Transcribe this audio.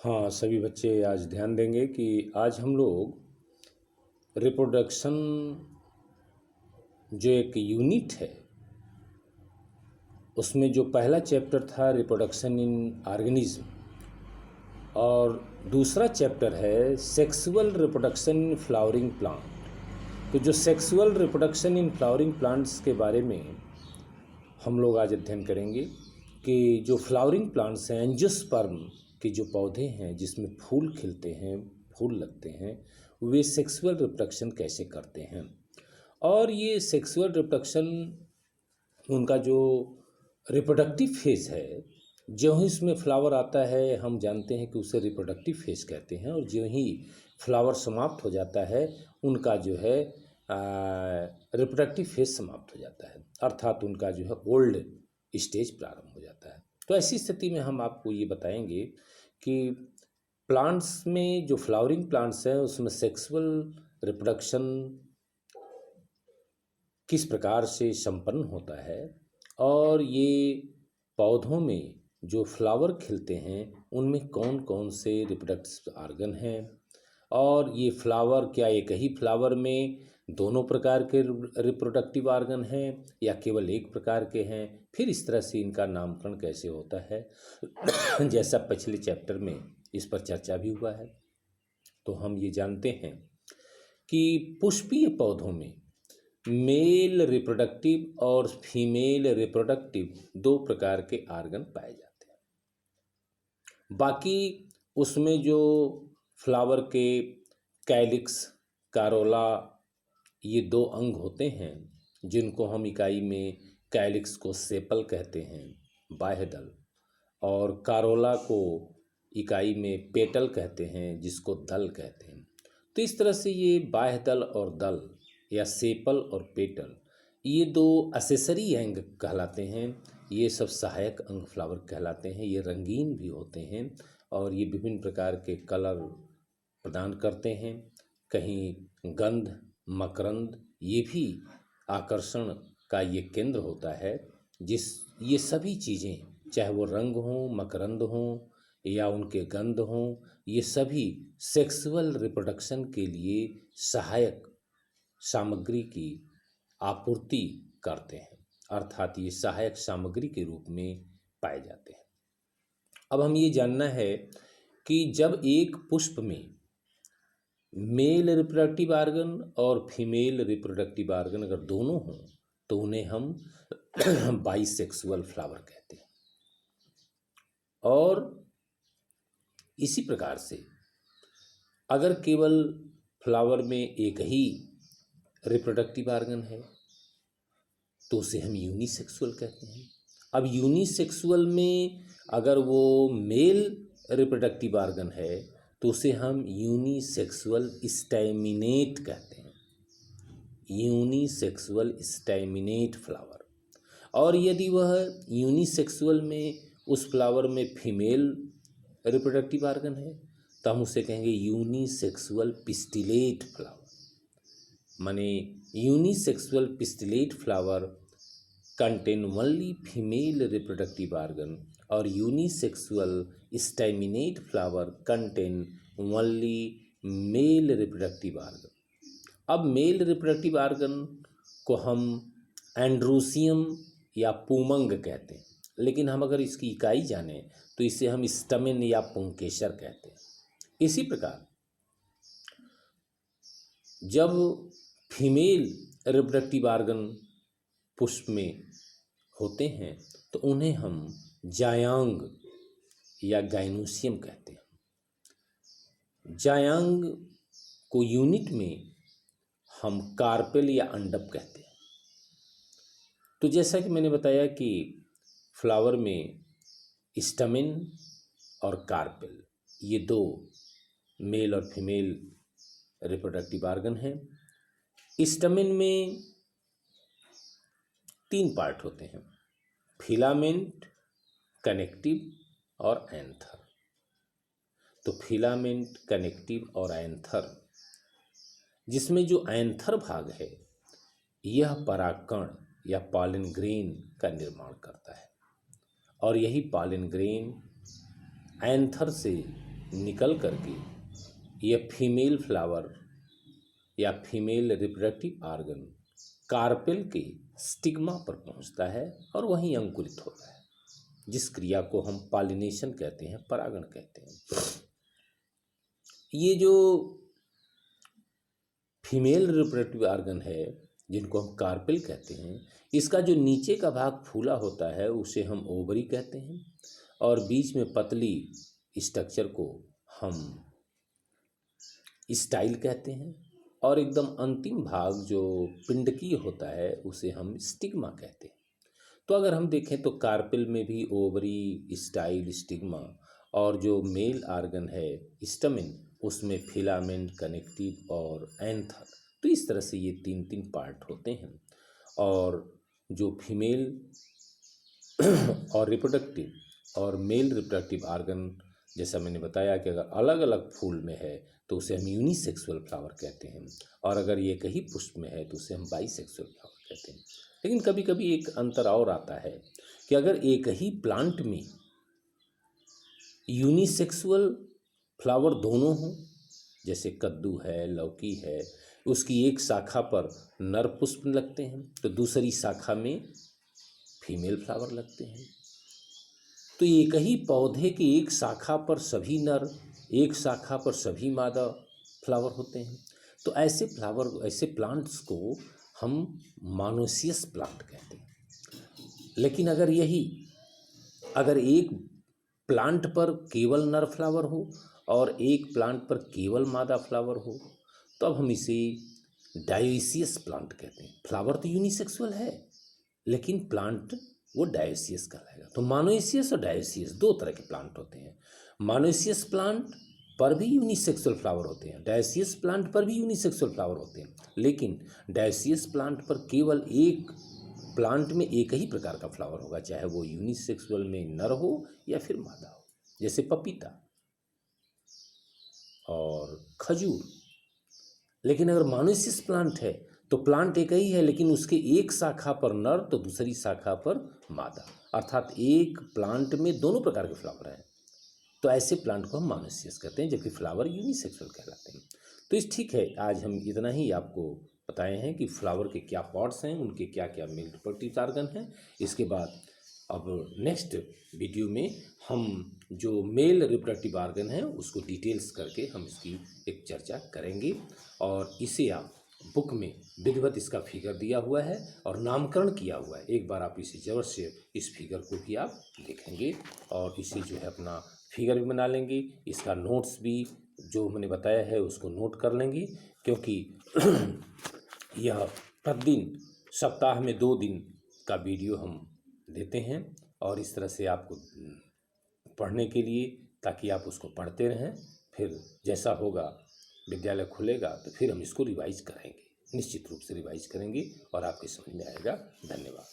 हाँ, सभी बच्चे आज ध्यान देंगे कि आज हम लोग रिप्रोडक्शन जो एक यूनिट है उसमें जो पहला चैप्टर था रिप्रोडक्शन इन ऑर्गेनिज्म और दूसरा चैप्टर है sexual reproduction in flowering plant. तो जो sexual reproduction in flowering plants के बारे में हम लोग आज अध्ययन करेंगे कि जो फ्लावरिंग प्लांट्स हैं, एंजियोस्पर्म के जो पौधे हैं जिसमें फूल खिलते हैं, फूल लगते हैं, वे सेक्सुअल रिप्रोडक्शन कैसे करते हैं। और ये सेक्सुअल रिप्रोडक्शन उनका जो रिप्रोडक्टिव फेज है, जो ही इसमें फ्लावर आता है हम जानते हैं कि उसे रिप्रोडक्टिव फेज कहते हैं, और जो ही फ्लावर समाप्त हो जाता है उनका जो है रिप्रोडक्टिव फेज समाप्त हो जाता है, अर्थात उनका जो है ओल्ड स्टेज प्रारंभ हो जाता है। तो ऐसी स्थिति में हम आपको ये बताएंगे कि प्लांट्स में जो फ्लावरिंग प्लांट्स हैं उसमें सेक्सुअल रिप्रोडक्शन किस प्रकार से संपन्न होता है, और ये पौधों में जो फ्लावर खिलते हैं उनमें कौन कौन से रिप्रोडक्टिव ऑर्गन हैं, और ये फ्लावर क्या एक ही फ्लावर में दोनों प्रकार के रिप्रोडक्टिव ऑर्गन हैं या केवल एक प्रकार के हैं, फिर इस तरह से इनका नामकरण कैसे होता है जैसा पिछले चैप्टर में इस पर चर्चा भी हुआ है। तो हम ये जानते हैं कि पुष्पीय पौधों में मेल रिप्रोडक्टिव और फीमेल रिप्रोडक्टिव दो प्रकार के ऑर्गन पाए जाते हैं। बाकी उसमें जो फ्लावर के कैलिक्स, कारोला, ये दो अंग होते हैं जिनको हम इकाई में कैलिक्स को सेपल कहते हैं, बाह्य दल, और कारोला को इकाई में पेटल कहते हैं जिसको दल कहते हैं। तो इस तरह से ये बाह्य दल और दल या सेपल और पेटल ये दो असेसरी अंग कहलाते हैं। ये सब सहायक अंग फ्लावर कहलाते हैं। ये रंगीन भी होते हैं और ये विभिन्न प्रकार के कलर प्रदान करते हैं। कहीं गंध, मकरंद, ये भी आकर्षण का ये केंद्र होता है। ये सभी चीज़ें, चाहे वो रंग हों, मकरंद हों या उनके गंध हों, ये सभी सेक्सुअल रिप्रोडक्शन के लिए सहायक सामग्री की आपूर्ति करते हैं, अर्थात ये सहायक सामग्री के रूप में पाए जाते हैं। अब हम ये जानना है कि जब एक पुष्प में मेल रिप्रोडक्टिव ऑर्गन और फीमेल रिप्रोडक्टिव ऑर्गन अगर दोनों हों तो उन्हें हम बाइसेक्सुअल फ्लावर कहते हैं। और इसी प्रकार से अगर केवल फ्लावर में एक ही रिप्रोडक्टिव ऑर्गन है तो उसे हम यूनिसेक्सुअल कहते हैं। अब यूनिसेक्सुअल में अगर वो मेल रिप्रोडक्टिव ऑर्गन है तो उसे हम यूनिसेक्सुअल स्टैमिनेट कहते हैं, यूनिसेक्सुअल स्टैमिनेट फ्लावर। और यदि वह यूनिसेक्सुअल में उस फ्लावर में फीमेल रिप्रोडक्टिव ऑर्गन है तो हम उसे कहेंगे यूनिसेक्सुअल पिस्टिलेट फ्लावर। माने unisexual pistillate flower contain only female reproductive organ और unisexual staminate flower contain only male reproductive organ. अब मेल रिप्रोडक्टिव ऑर्गन को हम एंड्रोसियम या पुमंग कहते हैं, लेकिन हम अगर इसकी इकाई जाने तो इसे हम स्टमेन या पुंकेसर कहते हैं। इसी प्रकार जब फीमेल रिप्रोडक्टिव ऑर्गन पुष्प में होते हैं तो उन्हें हम जायांग या गाइनोसियम कहते हैं। जायांग को यूनिट में हम कार्पेल या अंडप कहते हैं। तो जैसा कि मैंने बताया कि फ्लावर में स्टमेन और कार्पेल ये दो मेल और फीमेल रिप्रोडक्टिव ऑर्गन हैं। स्टमेन में 3 पार्ट होते हैं, फिलामेंट, कनेक्टिव और एंथर। तो फिलामेंट, कनेक्टिव और एंथर, जिसमें जो एंथर भाग है यह परागकण या पॉलन ग्रेन का निर्माण करता है, और यही पॉलन ग्रेन एंथर से निकल करके यह फीमेल फ्लावर या फीमेल रिप्रोडक्टिव आर्गन कार्पेल के स्टिग्मा पर पहुंचता है और वहीं अंकुरित होता है, जिस क्रिया को हम पॉलिनेशन कहते हैं, परागण कहते हैं। ये जो फीमेल रिप्रोडक्टिव आर्गन है जिनको हम कार्पेल कहते हैं, इसका जो नीचे का भाग फूला होता है उसे हम ओवरी कहते हैं और बीच में पतली स्ट्रक्चर को हम स्टाइल कहते हैं और एकदम अंतिम भाग जो पिंडकीय होता है उसे हम स्टिग्मा कहते हैं। तो अगर हम देखें तो कार्पेल में भी ओवरी, स्टाइल, स्टिग्मा और जो मेल आर्गन है स्टमेन, उसमें फिलामेंट, कनेक्टिव और एंथर। तो इस तरह से ये तीन तीन पार्ट होते हैं। और जो फीमेल और रिप्रोडक्टिव और मेल रिप्रोडक्टिव आर्गन, जैसा मैंने बताया कि अगर अलग अलग फूल में है तो उसे हम यूनिसेक्सुअल फ्लावर कहते हैं और अगर ये कहीं पुष्प में है तो उसे हम बाइसेक्सुअल फ्लावर कहते हैं। लेकिन कभी कभी एक अंतर और आता है कि अगर एक ही प्लांट में यूनिसेक्सुअल फ्लावर दोनों हों, जैसे कद्दू है, लौकी है, उसकी एक शाखा पर नर पुष्प लगते हैं तो दूसरी शाखा में फीमेल फ्लावर लगते हैं। तो एक ही पौधे की एक शाखा पर सभी नर, एक शाखा पर सभी मादा फ्लावर होते हैं। तो ऐसे फ्लावर, ऐसे प्लांट्स को हम मोनोसियस प्लांट कहते हैं। लेकिन अगर एक प्लांट पर केवल नर फ्लावर हो और एक प्लांट पर केवल मादा फ्लावर हो तो अब हम इसे डायोसियस प्लांट कहते हैं। फ्लावर तो यूनिसेक्सुअल है लेकिन प्लांट वो डायोसियस कहलाएगा। तो मोनोसियस और डायोसियस दो तरह के प्लांट होते हैं। मोनोसियस प्लांट पर भी यूनिसेक्सुअल फ्लावर होते हैं, डायोसियस प्लांट पर भी यूनिसेक्सुअल फ्लावर होते हैं, लेकिन डायोसियस प्लांट पर केवल एक प्लांट में एक ही प्रकार का फ्लावर होगा, चाहे वो यूनिसेक्सुअल में नर हो या फिर मादा हो, जैसे पपीता और खजूर। लेकिन अगर मोनोसियस प्लांट है तो प्लांट एक ही है लेकिन उसके एक शाखा पर नर तो दूसरी शाखा पर मादा, अर्थात एक प्लांट में दोनों प्रकार के फ्लावर हैं। तो ऐसे प्लांट को हम मोनोसियस कहते हैं, जबकि फ्लावर यूनिसेक्सुअल कहलाते हैं। तो इस ठीक है, आज हम इतना ही आपको बताए हैं कि फ्लावर के क्या पार्ट्स हैं, उनके क्या क्या मेल रिप्रोडक्टिव आर्गन हैं। इसके बाद अब नेक्स्ट वीडियो में हम जो मेल रिप्रोडक्टिव आर्गन है उसको डिटेल्स करके हम इसकी एक चर्चा करेंगे। और इसे आप बुक में विधिवत इसका फिगर दिया हुआ है और नामकरण किया हुआ है। एक बार आप इसे जरूर से इस फिगर को भी आप देखेंगे और इसे जो है अपना फिगर भी बना लेंगे। इसका नोट्स भी जो मैंने बताया है उसको नोट कर लेंगे, क्योंकि यह प्रतिदिन सप्ताह में 2 दिन का वीडियो हम देते हैं और इस तरह से आपको पढ़ने के लिए, ताकि आप उसको पढ़ते रहें। फिर जैसा होगा विद्यालय खुलेगा तो फिर हम इसको रिवाइज करेंगे, निश्चित रूप से रिवाइज करेंगे और आपके समझ में आएगा। धन्यवाद।